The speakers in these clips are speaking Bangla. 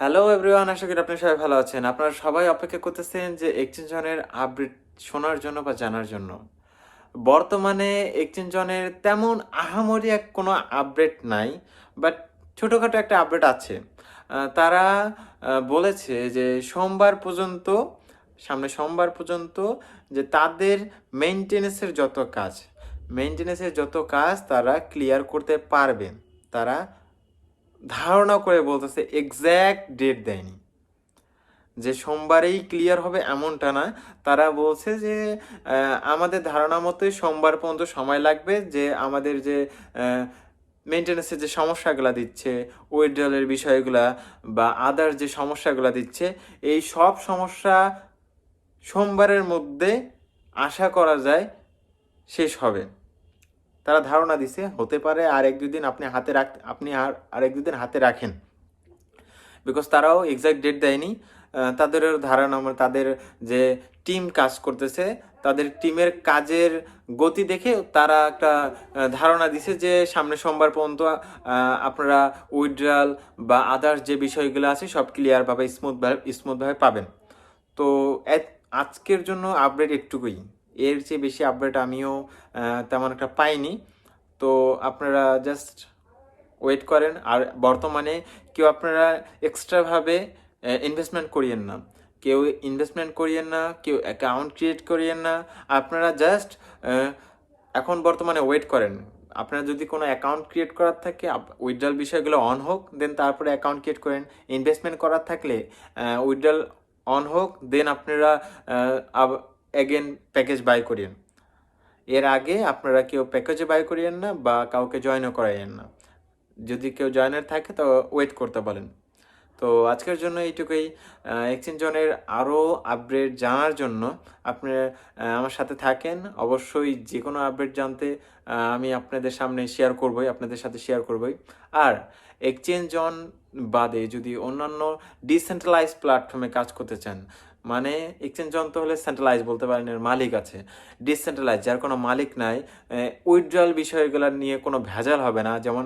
হ্যালো এভরিওয়ান, আশা করি আপনারা সবাই ভালো আছেন। আপনারা সবাই অপেক্ষা করতেছেন যে এক্সচেঞ্জনের আপডেট শোনার জন্য বা জানার জন্য। বর্তমানে এক্সচেঞ্জনের তেমন আহামরি কোনো আপডেট নাই, বাট ছোটোখাটো একটা আপডেট আছে। তারা বলেছে যে সামনে সোমবার পর্যন্ত যে তাদের মেইনটেনেন্সের যত কাজ তারা ক্লিয়ার করতে পারবে। তারা ধারণা করে বলতেছে, এক্স্যাক্ট ডেট দেয়নি যে সোমবারেই ক্লিয়ার হবে এমনটা না। তারা বলছে যে আমাদের ধারণা মতোই সোমবার পর্যন্ত সময় লাগবে, যে আমাদের যে মেনটেন্যান্সের যে সমস্যাগুলো দিচ্ছে, উইথড্রলের বিষয়গুলা বা আদার্স যে সমস্যাগুলো দিচ্ছে, এই সব সমস্যা সোমবারের মধ্যে আশা করা যায় শেষ হবে। তারা ধারণা দিছে হতে পারে আর এক দুই দিন আপনি আর এক দুই দিন হাতে রাখেন, বিকজ তারাও এক্সাক্ট ডেট দেয়নি। তাদেরও ধারণা, তাদের যে টিম কাজ করতেছে, তাদের টিমের কাজের গতি দেখে তারা একটা ধারণা দিছে যে সামনে সোমবার পর্যন্ত আপনারা উইথড্রয়াল বা আদার্স যে বিষয়গুলো আছে সব ক্লিয়ারভাবে স্মুথভাবে পাবেন। তো আজকের জন্য আপডেট একটুকুই, এর চেয়ে বেশি আপডেট আমিও তেমন একটা পাইনি। তো আপনারা জাস্ট ওয়েট করেন। আর বর্তমানে কেউ আপনারা এক্সট্রাভাবে ইনভেস্টমেন্ট করিয়েন না, কেউ অ্যাকাউন্ট ক্রিয়েট করিয়েন না। আপনারা জাস্ট এখন বর্তমানে ওয়েট করেন। আপনারা যদি কোনো অ্যাকাউন্ট ক্রিয়েট করার থাকে, উইথড্রল বিষয়গুলো অন হোক, দেন তারপরে অ্যাকাউন্ট ক্রিয়েট করেন। ইনভেস্টমেন্ট করার থাকলে উইথড্রল অন হোক, দেন আপনারা অ্যাগেন প্যাকেজ বাই করিয়েন। এর আগে আপনারা কেউ প্যাকেজে বাই করিয়েন না বা কাউকে জয়েনও করাইয়েন না। যদি কেউ জয়েনার থাকে তো ওয়েট করতে বলেন। তো আজকের জন্য এইটুকুই। এক্সচেঞ্জনের আরও আপডেট জানার জন্য আপনি আমার সাথে থাকেন। অবশ্যই যে কোনো আপডেট জানতে আমি আপনাদের সাথে শেয়ার করবই। আর এক্সচেঞ্জন বাদে যদি অন্যান্য ডিসেন্ট্রালাইজ প্ল্যাটফর্মে কাজ করতে চান, মানে এক্সচেঞ্জন তো হলে সেন্ট্রালাইজ বলতে পারেন, এর মালিক আছে। ডিসেন্ট্রালাইজ যার কোনো মালিক নাই, উইথড্রয়াল বিষয়গুলো নিয়ে কোনো ভেজাল হবে না। যেমন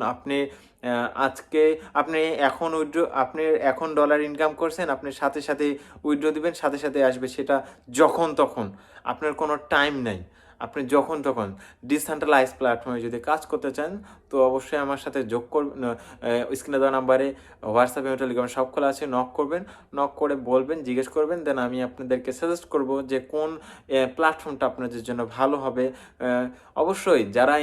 আজকে আপনি এখন ডলার ইনকাম করছেন, আপনি সাথে সাথে উইথড্র দিবেন, সাথে সাথে আসবে, সেটা যখন তখন, আপনার কোনো টাইম নাই। আপনি যখন তখন ডিসেন্ট্রালাইজ প্ল্যাটফর্মে যদি কাজ করতে চান, তো অবশ্যই আমার সাথে যোগ করবেন। স্ক্রিনে দেওয়া নাম্বারে হোয়াটসঅ্যাপ এবং টেলিগ্রাম সব খোলা আছে, নক করে বলবেন, জিজ্ঞেস করবেন, দেন আমি আপনাদেরকে সাজেস্ট করব যে কোন প্ল্যাটফর্মটা আপনাদের জন্য ভালো হবে। অবশ্যই যারা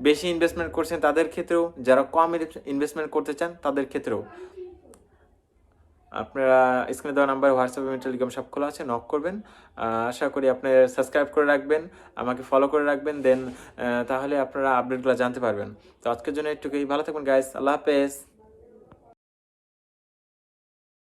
বেশি ইনভেস্টমেন্ট করছেন তাদের ক্ষেত্রেও, যারা কম ইনভেস্টমেন্ট করতে চান তাদের ক্ষেত্রেও আপনারা স্ক্রিনে দেওয়া নাম্বার হোয়াটসঅ্যাপ এবং টেলিগ্রাম সব খোলা আছে, নক করবেন। আশা করি আপনি সাবস্ক্রাইব করে রাখবেন, আমাকে ফলো করে রাখবেন, দেন তাহলে আপনারা আপডেটগুলো জানতে পারবেন। তো আজকের জন্য একটুকুই, ভালো থাকবেন গাইস, আল্লাহ হাফেজ।